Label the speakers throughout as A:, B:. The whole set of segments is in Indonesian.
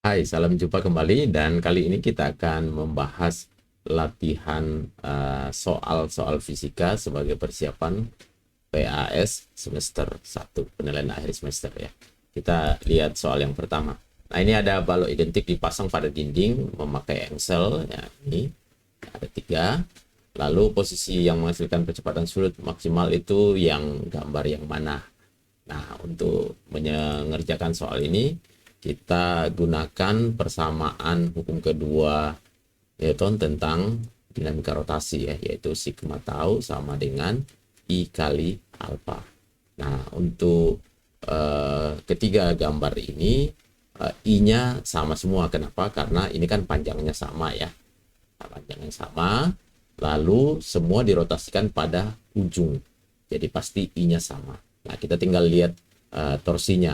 A: Hai, salam jumpa kembali dan kali ini kita akan membahas latihan soal-soal fisika sebagai persiapan PAS semester 1, penilaian akhir semester ya. Kita lihat soal yang pertama. Nah, ini ada balok identik dipasang pada dinding memakai engsel ya, ini ada 3. Lalu posisi yang menghasilkan percepatan sudut maksimal itu yang gambar yang mana? Nah, untuk mengerjakan soal ini, kita gunakan persamaan hukum kedua Newton tentang dinamika rotasi ya, yaitu sigma tau sama dengan I kali alfa. Nah, untuk ketiga gambar ini, I-nya sama semua. Kenapa? Karena ini kan panjangnya sama ya. Nah, panjangnya sama, lalu semua dirotasikan pada ujung. Jadi pasti I-nya sama. Nah, kita tinggal lihat torsinya.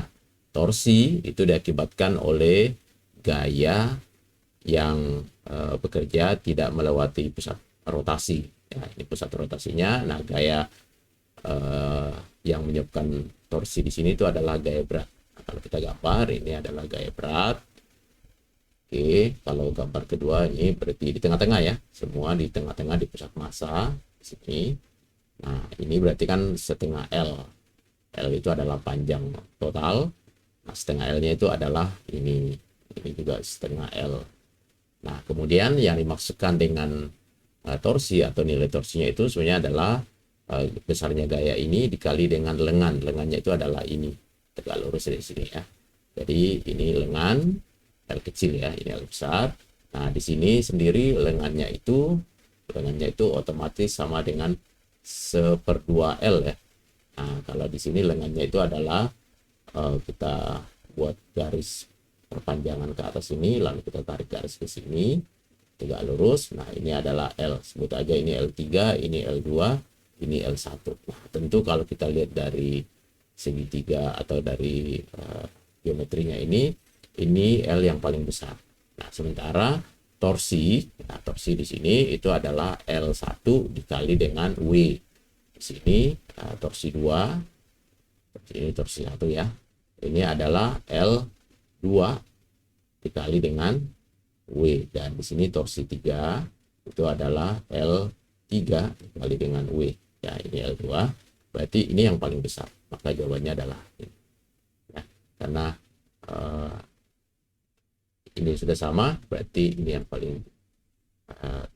A: Torsi itu diakibatkan oleh gaya yang bekerja tidak melewati pusat rotasi. Ya, ini pusat rotasinya. Nah, gaya yang menyebabkan torsi di sini itu adalah gaya berat. Nah, kalau kita gambar, ini adalah gaya berat. Oke, kalau gambar kedua ini berarti di tengah-tengah ya. Semua di tengah-tengah di pusat massa di sini. Nah, ini berarti kan setengah L. L itu adalah panjang total. Nah, setengah L-nya itu adalah ini juga setengah L. Nah, kemudian yang dimaksudkan dengan torsi atau nilai torsinya itu sebenarnya adalah besarnya gaya ini dikali dengan lengan. Lengannya itu adalah ini, tegak lurus dari sini ya. Jadi ini lengan L kecil ya, ini L besar. Nah, di sini sendiri lengannya itu otomatis sama dengan 1/2 L ya. Nah, kalau di sini lengannya itu adalah kita buat garis perpanjangan ke atas ini, lalu kita tarik garis ke sini, tegak lurus. Nah, ini adalah L, sebut aja ini L3, ini L2, ini L1. Nah, tentu kalau kita lihat dari segitiga atau dari geometrinya ini L yang paling besar. Nah, sementara torsi di sini itu adalah L1 dikali dengan W. Di sini torsi 2, ini torsi 1 ya. Ini adalah L2 dikali dengan W, dan di sini torsi 3 itu adalah L3 dikali dengan W. Ya, ini L2. Berarti ini yang paling besar. Maka jawabannya adalah ini. Ya, karena ini sudah sama, berarti ini yang paling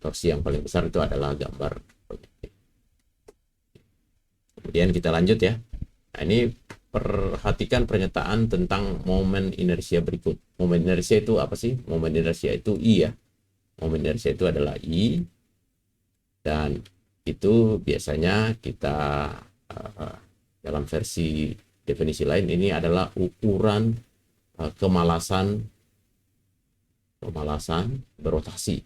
A: torsi yang paling besar itu adalah gambar proyektil. Kemudian kita lanjut ya. Nah, ini perhatikan pernyataan tentang momen inersia berikut. Momen inersia itu apa sih? Momen inersia itu I ya. Momen inersia itu adalah I, dan itu biasanya kita dalam versi definisi lain ini adalah ukuran kemalasan berotasi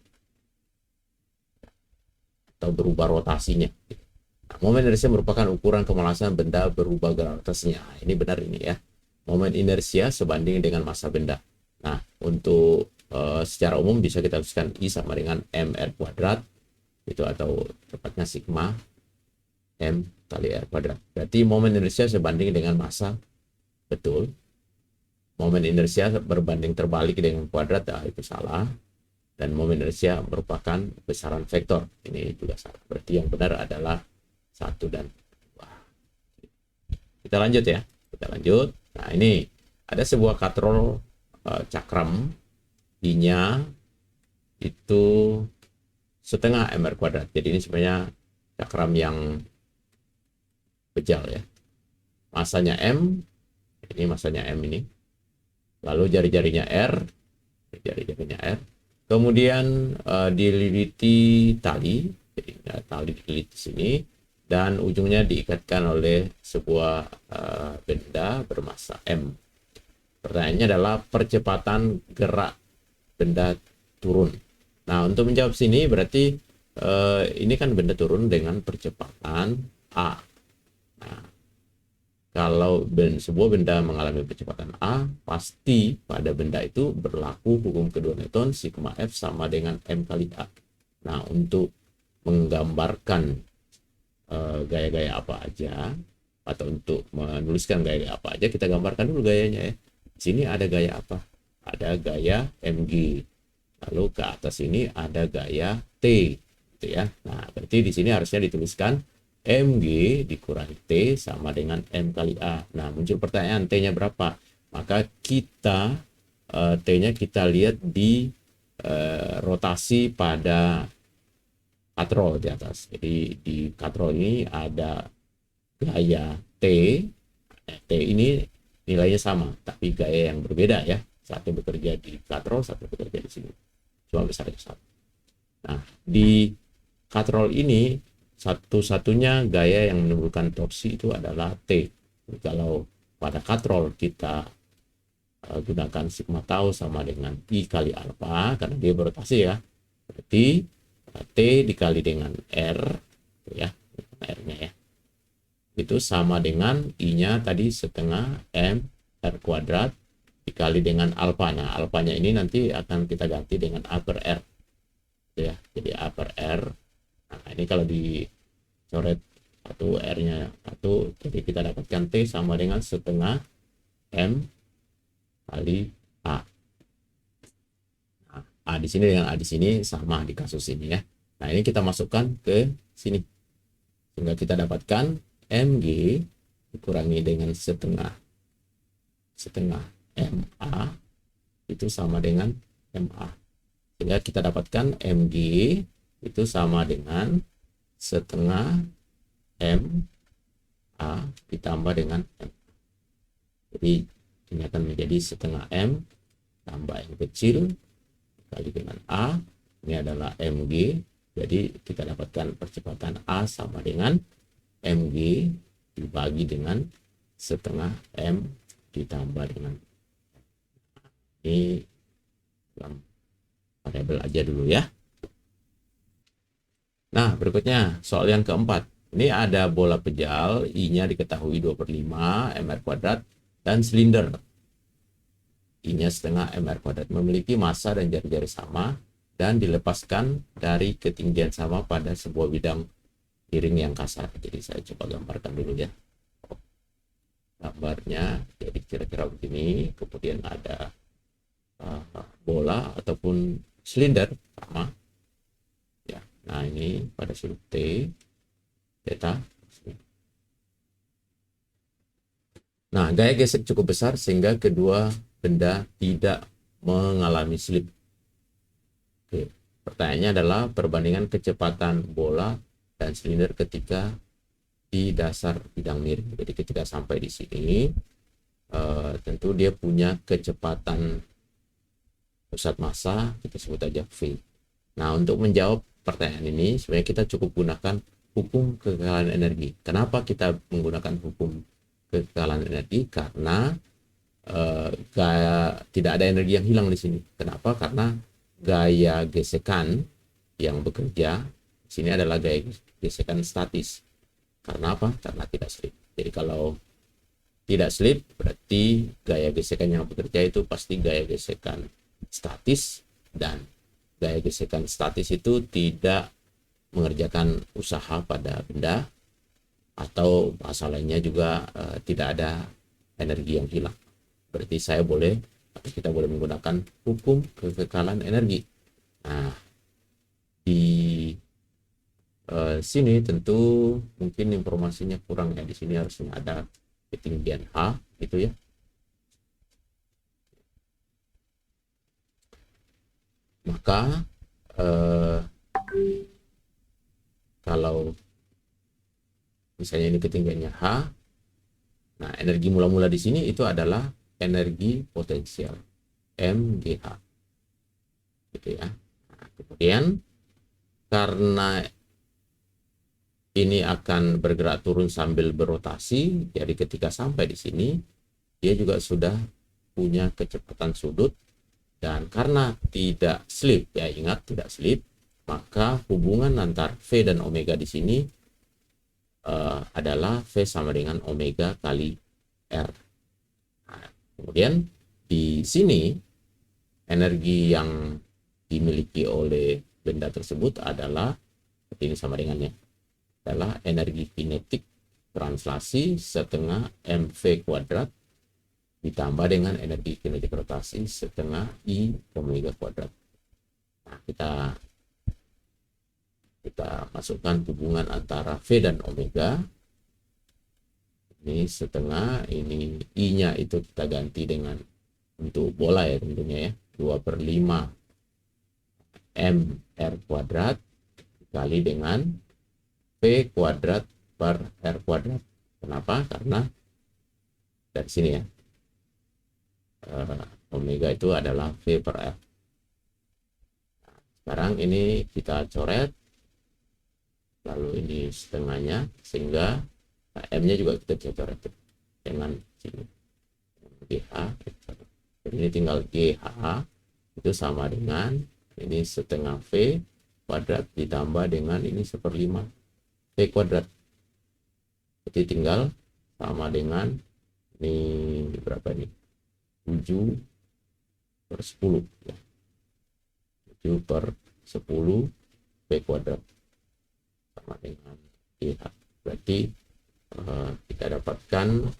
A: atau berubah rotasinya. Nah, momen inersia merupakan ukuran kemalasan benda berubah gravitasinya. Nah, ini benar ini ya. Momen inersia sebanding dengan massa benda. Nah, untuk secara umum bisa kita tuliskan I sama dengan mr kuadrat itu, atau tepatnya sigma m kali r kuadrat. Berarti momen inersia sebanding dengan massa, betul. Momen inersia berbanding terbalik dengan kuadrat, itu salah. Dan momen inersia merupakan besaran vektor, ini juga salah. Berarti yang benar adalah 1 dan 2. Kita lanjut ya. Kita lanjut. Nah, ini ada sebuah katrol cakram, I-nya itu setengah mr kuadrat. Jadi ini sebenarnya cakram yang bejal ya. Masanya M, ini masanya M ini. Lalu jari-jarinya R, kemudian dililiti tali, jadi tali dililiti sini, dan ujungnya diikatkan oleh sebuah benda bermassa M. Pertanyaannya adalah percepatan gerak benda turun. Nah, untuk menjawab sini berarti ini kan benda turun dengan percepatan A. Nah, kalau sebuah benda mengalami percepatan A, pasti pada benda itu berlaku hukum kedua Newton, sigma F sama dengan M kali A. Nah, untuk menggambarkan gaya-gaya apa aja, atau untuk menuliskan gaya apa aja, kita gambarkan dulu gayanya ya. Di sini ada gaya apa? ada gaya mg. Lalu ke atas ini ada gaya T, gitu ya. Nah, berarti di sini harusnya dituliskan mg dikurangi T sama dengan M kali A. Nah, muncul pertanyaan, T-nya berapa? Maka kita T-nya kita lihat di rotasi pada katrol di atas. Jadi di katrol ini ada gaya T. T ini nilainya sama, tapi gaya yang berbeda ya. Satu bekerja di katrol, satu bekerja di sini. Cuma besarnya satu. Nah, di katrol ini satu-satunya gaya yang menimbulkan torsi itu adalah T. Kalau pada katrol kita gunakan sigma tau sama dengan I kali alfa karena dia berotasi ya. Berarti T dikali dengan R ya, R-nya ya. Itu sama dengan I-nya tadi setengah M R kuadrat dikali dengan alfa. Nah, alfanya ini nanti akan kita ganti dengan A per R. Ya, jadi A per R. Nah, ini kalau dicoret satu R-nya satu, jadi kita dapatkan T sama dengan setengah M kali A. Nah, A di sini dengan A di sini sama di kasus ini ya. Nah, ini kita masukkan ke sini. Sehingga kita dapatkan mg dikurangi dengan setengah MA itu sama dengan MA. Sehingga kita dapatkan mg itu sama dengan setengah MA ditambah dengan M. Jadi ini akan menjadi setengah M tambah M kecil dikali dengan A. Ini adalah mg. Jadi kita dapatkan percepatan A sama dengan mg dibagi dengan setengah M ditambah dengan, ini variabel aja dulu ya. Nah, berikutnya soal yang keempat. Ini ada bola pejal, I-nya diketahui 2/5 mr kuadrat dan silinder I-nya setengah mr kuadrat memiliki massa dan jari-jari sama dan dilepaskan dari ketinggian sama pada sebuah bidang miring yang kasar. Jadi saya coba gambarkan dulu ya. Gambarnya jadi kira-kira begini, kemudian ada bola ataupun silinder sama ya. Nah, ini pada sudut T theta. Nah, gaya gesek cukup besar sehingga kedua benda tidak mengalami slip. Oke, pertanyaannya adalah perbandingan kecepatan bola dan silinder ketika di dasar bidang miring. Jadi ketika sampai di sini, tentu dia punya kecepatan pusat massa, kita sebut aja V. Nah, untuk menjawab pertanyaan ini, sebenarnya kita cukup gunakan hukum kekekalan energi. Kenapa kita menggunakan hukum kekekalan energi? Karena tidak ada energi yang hilang di sini. Kenapa? Karena gaya gesekan yang bekerja di sini adalah gaya gesekan statis. Karena apa? Karena tidak slip. Jadi kalau tidak slip, berarti gaya gesekan yang bekerja itu pasti gaya gesekan statis, dan gaya gesekan statis itu tidak mengerjakan usaha pada benda, atau bahasa lainnya juga tidak ada energi yang hilang. Berarti kita boleh menggunakan hukum kekekalan energi. Nah, di sini tentu mungkin informasinya kurang ya. Di sini harusnya ada ketinggian H gitu ya. Maka kalau misalnya ini ketinggiannya H, nah energi mula-mula di sini itu adalah energi potensial MGH gitu ya. Nah, kemudian karena ini akan bergerak turun sambil berotasi, jadi ketika sampai di sini dia juga sudah punya kecepatan sudut, dan karena tidak slip ya, ingat tidak slip, maka hubungan antar V dan omega di sini adalah V sama dengan omega kali R. Nah, kemudian di sini energi yang dimiliki oleh benda tersebut adalah ini sama dengannya, adalah energi kinetik translasi setengah mv kuadrat ditambah dengan energi kinetik rotasi setengah I omega kuadrat. Nah, kita masukkan hubungan antara V dan omega. Ini setengah, ini I-nya itu kita ganti dengan untuk bola ya tentunya ya, 2/5 mr kuadrat dikali dengan V kuadrat per R kuadrat. Kenapa? Karena dari sini ya, omega itu adalah V per R. Nah, sekarang ini kita coret, lalu ini setengahnya, sehingga M-nya juga kita bisa coret dengan sini, GH. Jadi ini tinggal GH itu sama dengan ini setengah V kuadrat ditambah dengan ini 1/5 V kuadrat. Jadi tinggal sama dengan ini berapa ini? 7/10 ya. 7/10 V kuadrat sama dengan GH. Berarti kita dapatkan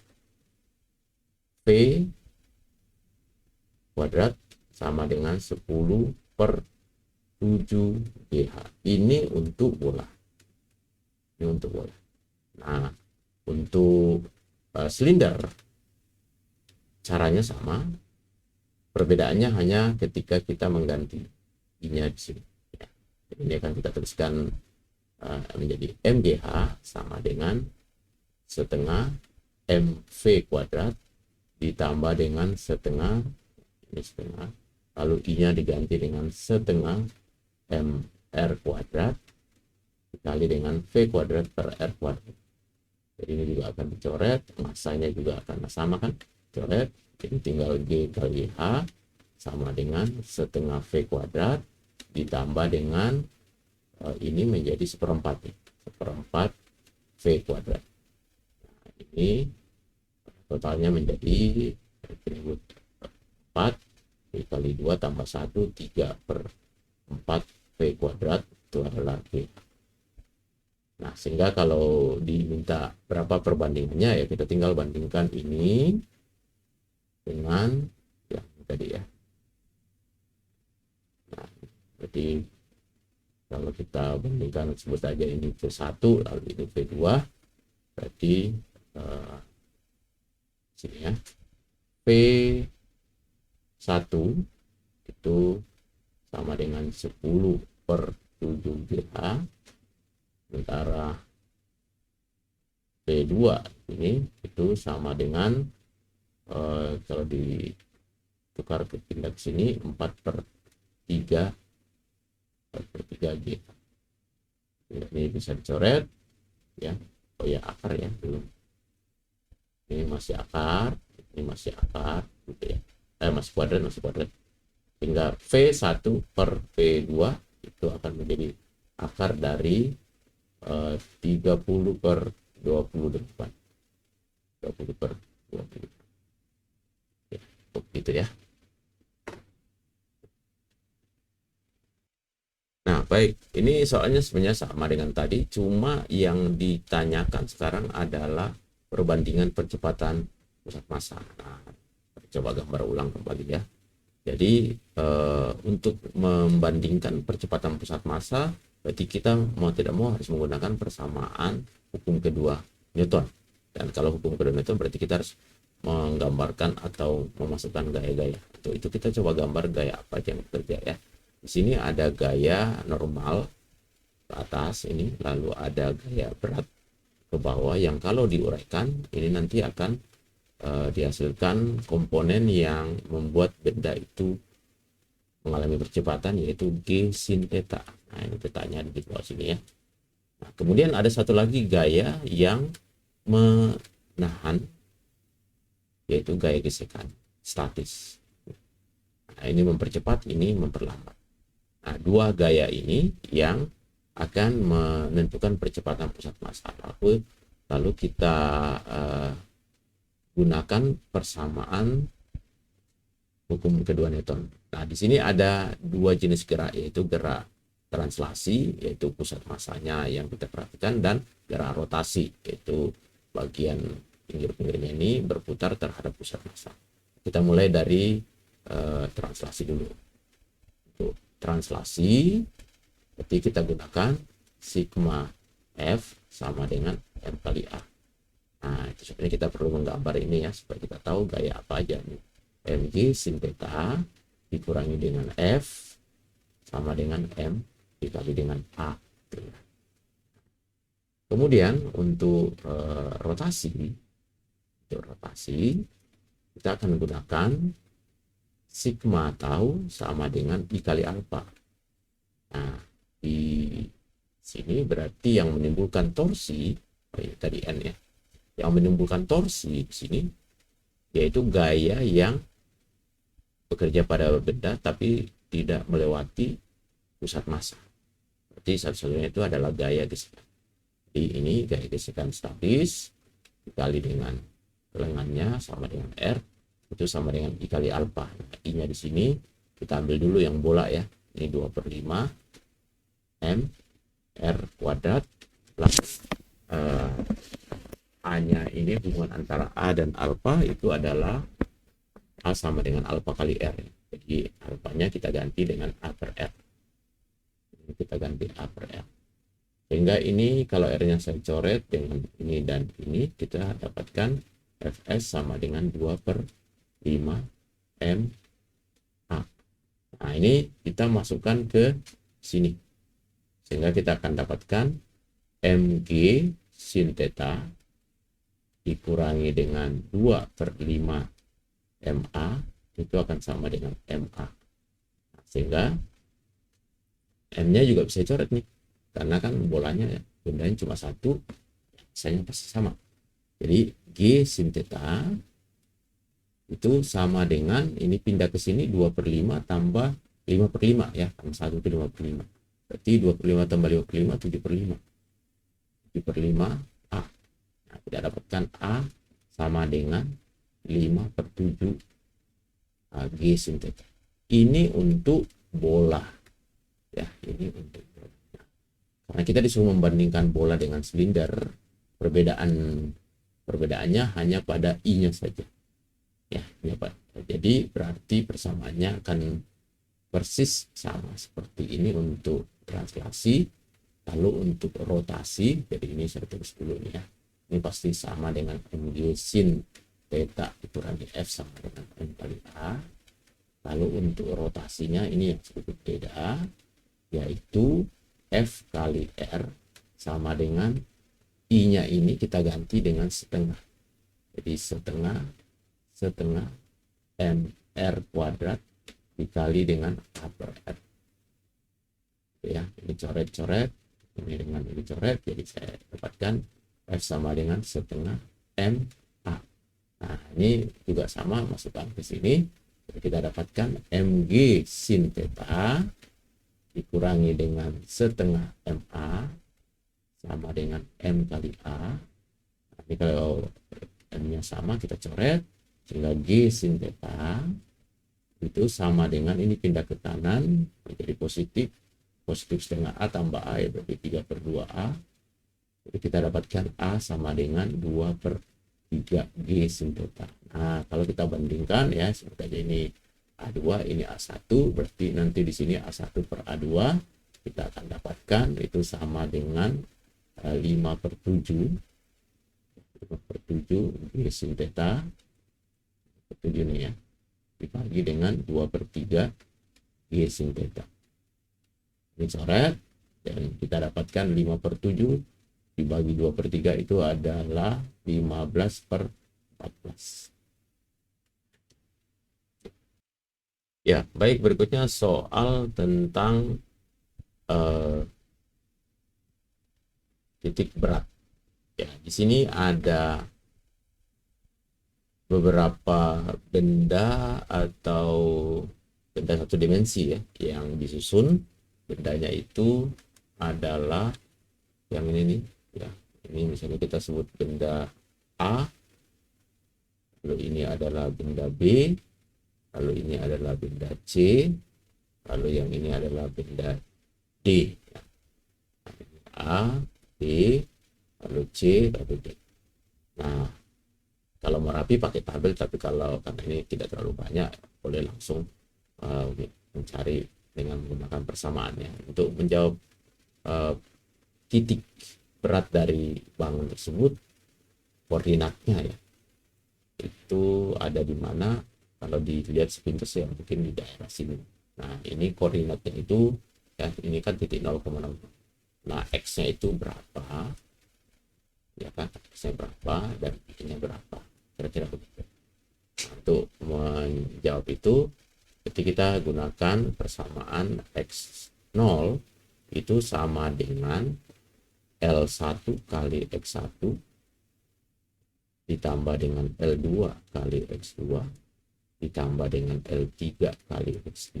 A: V kuadrat sama dengan 10/7 GH. Ini untuk bola. Ini untuk bola. Nah, untuk silinder caranya sama. Perbedaannya hanya ketika kita mengganti I-nya di sini. Ya. Ini akan kita tuliskan menjadi MGH sama dengan setengah MV kuadrat ditambah dengan setengah, ini setengah, lalu I-nya diganti dengan setengah MR kuadrat dikali dengan V kuadrat per R kuadrat. Jadi ini juga akan dicoret, masanya juga akan sama kan, coret, jadi tinggal G kali H sama dengan setengah V kuadrat ditambah dengan ini menjadi 1/4 nih, 1/4 V kuadrat. Ini totalnya menjadi 4 dikali 2 tambah 1, 3/4 V kuadrat itu adalah V. Nah, sehingga kalau diminta berapa perbandingannya ya kita tinggal bandingkan ini dengan yang tadi ya. Nah, jadi kalau kita bandingkan sebut aja ini V1 lalu ini V2, berarti sini ya, P1 itu sama dengan 10/7 GH, sementara P2 ini itu sama dengan kalau ditukar ke tindak sini 4/3 GH. Ini bisa dicoret ya. Oh ya, akar ya belum. Ini masih akar, ini masih akar gitu ya. Masih kuadrat. Hingga V1 per V2 itu akan menjadi akar dari 30/28. 20/20. Ya, gitu ya. Nah, baik. Ini soalnya sebenarnya sama dengan tadi, cuma yang ditanyakan sekarang adalah perbandingan percepatan pusat massa. Nah, coba gambar ulang kembali ya. Jadi untuk membandingkan percepatan pusat massa, berarti kita mau tidak mau harus menggunakan persamaan hukum kedua Newton. Dan kalau hukum kedua Newton berarti kita harus menggambarkan atau memasukkan gaya-gaya. Itu kita coba gambar gaya apa yang bekerja ya. Di sini ada gaya normal ke atas ini, lalu ada gaya berat ke bawah yang kalau diuraikan ini nanti akan dihasilkan komponen yang membuat benda itu mengalami percepatan, yaitu G sin theta. Nah, ini petanya di bawah sini ya. Nah, kemudian ada satu lagi gaya yang menahan, yaitu gaya gesekan statis. Nah, ini mempercepat, ini memperlambat. Nah, dua gaya ini yang akan menentukan percepatan pusat massa. Lalu kita gunakan persamaan hukum kedua Newton. Nah, di sini ada dua jenis gerak, yaitu gerak translasi, yaitu pusat massanya yang kita perhatikan, dan gerak rotasi, yaitu bagian pinggir-pinggirnya ini berputar terhadap pusat massa. Kita mulai dari translasi dulu. Untuk translasi, berarti kita gunakan sigma F sama dengan M kali A. Nah, itu sebenarnya kita perlu menggambar ini ya, supaya kita tahu gaya apa aja nih. Mg sin theta dikurangi dengan F sama dengan M dikali dengan A. Kemudian untuk rotasi, kita akan gunakan sigma tau sama dengan I kali alfa. Nah, di sini berarti yang menimbulkan torsi, tadi N ya, yang menimbulkan torsi di sini yaitu gaya yang bekerja pada benda tapi tidak melewati pusat massa. Berarti satu-satunya itu adalah gaya gesekan. Jadi ini gaya gesekan statis dikali dengan lengannya sama dengan R, itu sama dengan I kali alfa. Nah, I-nya di sini kita ambil dulu yang bola ya. Ini 2/5 M R kuadrat plus A-nya ini hubungan antara A dan alfa itu adalah A sama dengan alfa kali R. Jadi alfanya kita ganti dengan A per R. Ini kita ganti A per R. Sehingga ini kalau R-nya saya coret dengan ini dan ini, kita dapatkan Fs sama dengan 2/5 M A. Nah, ini kita masukkan ke sini. Sehingga kita akan dapatkan Mg sin theta dikurangi dengan 2/5 MA itu akan sama dengan MA. Sehingga M-nya juga bisa coret nih. Karena kan bolanya ya, bendanya cuma satu, misalnya pasti sama. Jadi G sin theta itu sama dengan, ini pindah ke sini 2/5 tambah 5/5 ya, tambah 1 itu 5/5. Berarti 2/5 tambah 5/5, 7/5. 7/5 A. Nah, kita dapatkan A sama dengan 5/7 G sin theta. Ini untuk bola. Ya, ini untuk bola. Karena kita disuruh membandingkan bola dengan silinder, perbedaannya hanya pada I-nya saja. Ya, ini Pak. Jadi berarti persamaannya akan persis sama seperti ini untuk translasi. Lalu untuk rotasi, jadi ini saya tulis dulu nih ya. Ini pasti sama dengan Mg sin theta dikurangi F sama dengan M kali A. Lalu untuk rotasinya ini yang sedikit beda, yaitu F kali R sama dengan I-nya ini kita ganti dengan setengah. Jadi setengah MR kuadrat dikali dengan A per R. Ya, ini coret-coret, ini dengan ini coret, jadi saya dapatkan F sama dengan setengah MA. Nah, ini juga sama, masukkan ke sini. Jadi kita dapatkan Mg sin theta dikurangi dengan setengah MA sama dengan M kali A. Nah, ini kalau M-nya sama kita coret, sehingga G sin theta itu sama dengan, ini pindah ke kanan menjadi positif setengah A tambah A ya, berarti 3/2A. Jadi kita dapatkan A sama dengan 2/3 G sin theta. Nah, kalau kita bandingkan ya, seperti ini A2, ini A1, berarti nanti di sini A1 per A2 kita akan dapatkan itu sama dengan 5/7 G sin theta 7 ini ya, dibagi dengan 2/3 G sin theta. Ini coret, dan kita dapatkan 5/7 dibagi 2/3 itu adalah 15/14. Ya, baik, berikutnya soal tentang titik berat. Ya, di sini ada beberapa benda atau benda satu dimensi ya yang disusun. Bendanya itu adalah yang ini nih ya. Ini misalnya kita sebut benda A, lalu ini adalah benda B, lalu ini adalah benda C, lalu yang ini adalah benda D. A, B, lalu C, lalu D. Nah, Kalau mau rapi pakai tabel, tapi kalau karena ini tidak terlalu banyak, boleh langsung mencari dengan menggunakan persamaannya. Untuk menjawab titik berat dari bangun tersebut, koordinatnya ya, itu ada di mana. Kalau dilihat sepintas ya mungkin di daerah sini. Nah, ini koordinatnya itu ya, ini kan titik 0,0. Nah, x-nya itu berapa? Ya kan, x-nya berapa dan y-nya berapa? Kira-kira begitu. Nah, untuk menjawab itu, ketika kita gunakan persamaan x0 itu sama dengan L1 kali X1 ditambah dengan L2 kali X2 ditambah dengan L3 kali X3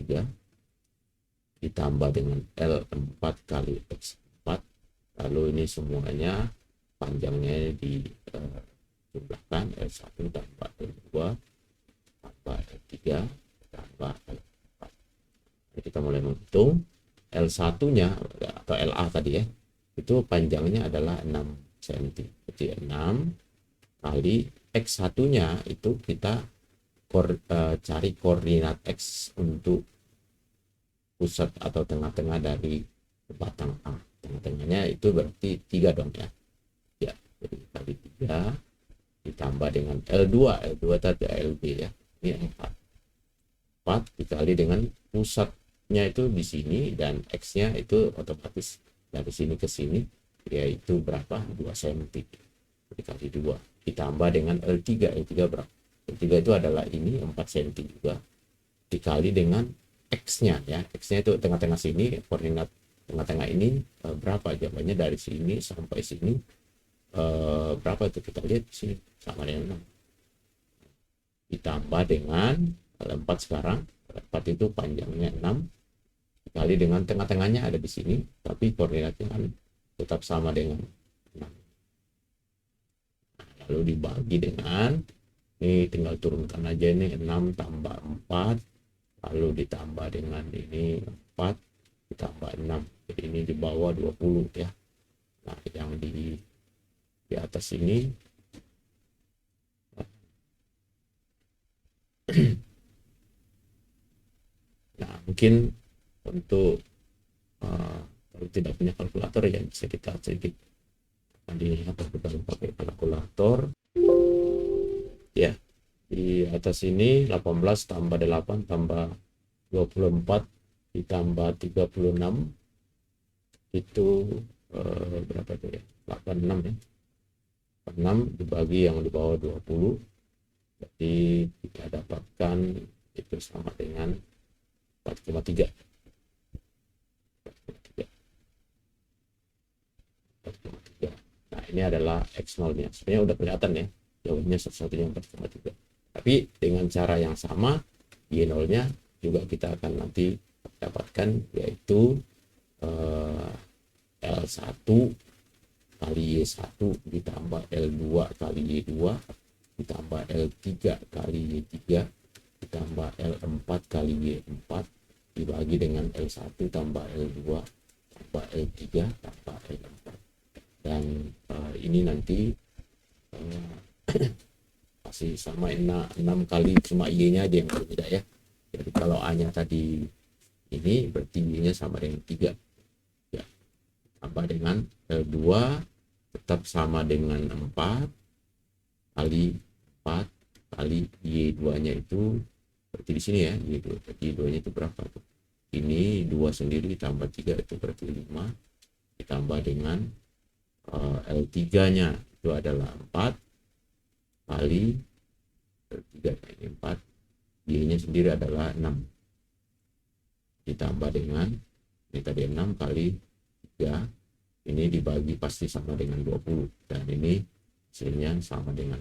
A: ditambah dengan L4 kali X4. Lalu ini semuanya panjangnya dijumlahkan, L1 tambah L2 tambah L3 tambah L4. Jadi kita mulai menghitung. L1 nya atau LA tadi ya, itu panjangnya adalah 6 cm. Jadi 6 kali X1 nya itu kita cari koordinat X untuk pusat atau tengah-tengah dari batang A. Tengah-tengahnya itu berarti 3 dong ya. Ya, jadi kali 3 ditambah dengan L2. L2 tadi LB ya. Ini 4 dikali dengan pusatnya itu di sini, dan X-nya itu otomatis dari sini ke sini, yaitu berapa? 2 cm. Dikali 2 ditambah dengan L3. L3 berapa? L3 itu adalah ini 4 cm juga, dikali dengan X-nya ya. X-nya itu tengah-tengah sini, koordinat tengah-tengah ini berapa? Jawabannya dari sini sampai sini berapa itu? Kita lihat di sini sama dengan 6 ditambah dengan 4 sekarang. 4 itu panjangnya 6 dikali dengan tengah-tengahnya ada di sini, tapi koordinatnya kan tetap sama dengan 6. Lalu dibagi dengan, ini tinggal turunkan aja, ini 6 tambah 4 lalu ditambah dengan ini 4 ditambah 6, jadi ini di bawah 20 ya. Nah, yang di atas ini nah, mungkin untuk kalau tidak punya kalkulator ya bisa kita sedikit dilihat, kita pakai kalkulator ya. Di atas ini 18 tambah 8 tambah 24 ditambah 36 itu berapa itu ya? 86 ya. 86 dibagi yang di bawah 20, jadi kita dapatkan itu sama dengan 4,3. Nah, ini adalah X0 nya. Sebenarnya udah kelihatan ya, jawabnya satu-satunya 4,3. Tapi dengan cara yang sama, Y0 nya juga kita akan nanti dapatkan, yaitu L1 kali Y1 ditambah L2 kali Y2 ditambah L3 kali Y3 ditambah L4 kali Y4 dibagi dengan L1 tambah L2 tambah L3 tambah L4. Dan ini nanti masih sama 6 kali, cuma Y-nya aja yang berbeda ya. Jadi kalau A-nya tadi ini, berarti Y-nya sama dengan 3 ya. Tambah dengan L2 tetap sama dengan 4 kali 4 kali Y2-nya itu berarti di sini ya, Y2. Berarti Y2-nya itu berapa tuh? Ini 2 sendiri ditambah 3 itu berarti 5 ditambah dengan L3-nya itu adalah 4 kali L3 ini 4, Y-nya sendiri adalah 6 ditambah dengan ini tadi 6 kali 3, ini dibagi pasti sama dengan 20, dan ini hasilnya sama dengan